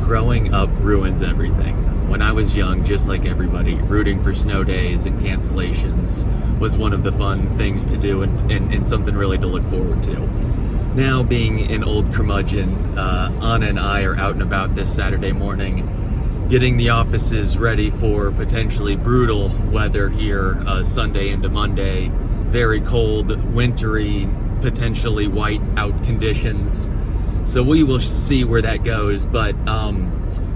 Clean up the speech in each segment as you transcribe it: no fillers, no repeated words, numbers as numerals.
growing up ruins everything. When I was young, just like everybody, rooting for snow days and cancellations was one of the fun things to do and something really to look forward to. Now, being an old curmudgeon, Anna and I are out and about this Saturday morning, getting the offices ready for potentially brutal weather here Sunday into Monday. Very cold, wintry, potentially white out conditions. So we will see where that goes. But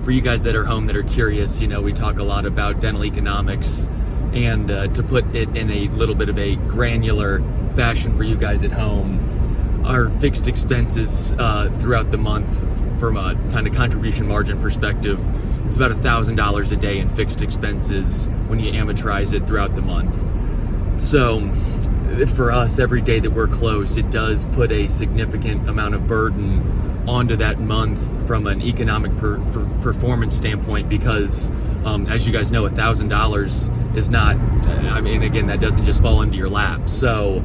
for you guys that are home that are curious, we talk a lot about dental economics, and to put it in a little bit of a granular fashion for you guys at home, our fixed expenses throughout the month from a kind of contribution margin perspective, it's about $1,000 a day in fixed expenses when you amortize it throughout the month. So for us, every day that we're closed, it does put a significant amount of burden onto that month from an economic performance standpoint, because as you guys know, $1,000 is not, again, that doesn't just fall into your lap. So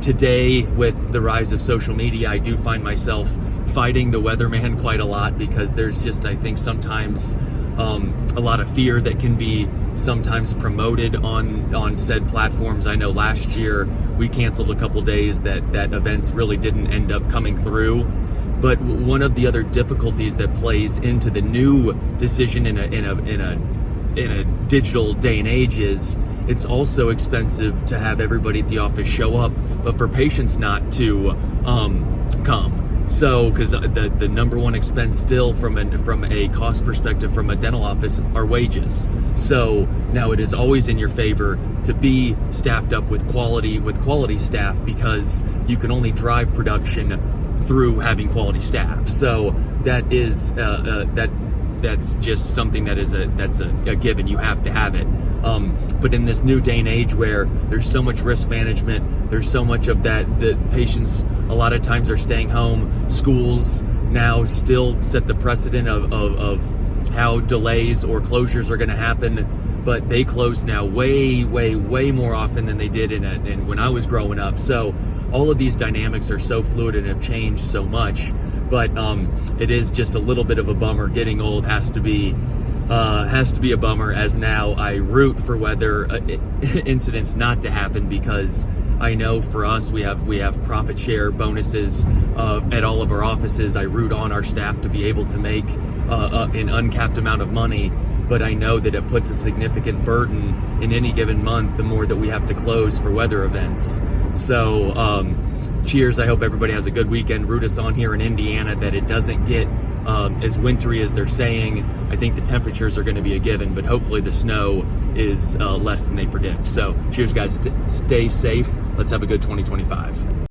today, with the rise of social media, I do find myself fighting the weatherman quite a lot, because there's just, I think, sometimes a lot of fear that can be sometimes promoted on said platforms. I know last year we canceled a couple days that events really didn't end up coming through. But one of the other difficulties that plays into the new decision in a digital day and age is it's also expensive to have everybody at the office show up, but for patients not to come. So, because the number one expense still from a cost perspective from a dental office are wages. So now it is always in your favor to be staffed up with quality staff, because you can only drive production through having quality staff. So that is that's just something that's a given. You have to have it. But in this new day and age where there's so much risk management, there's so much of that patients a lot of times are staying home. Schools now still set the precedent of how delays or closures are going to happen, but they close now way more often than they did in when I was growing up. So all of these dynamics are so fluid and have changed so much. But it is just a little bit of a bummer. Getting old has to be a bummer, as now I root for weather incidents not to happen, because I know for us we have profit share bonuses at all of our offices. I root on our staff to be able to make an uncapped amount of money, but I know that it puts a significant burden in any given month the more that we have to close for weather events. So cheers. I hope everybody has a good weekend. Root us on here in Indiana that it doesn't get as wintry as they're saying. I think the temperatures are going to be a given, but hopefully the snow is less than they predict. So cheers, guys. Stay safe. Let's have a good 2025.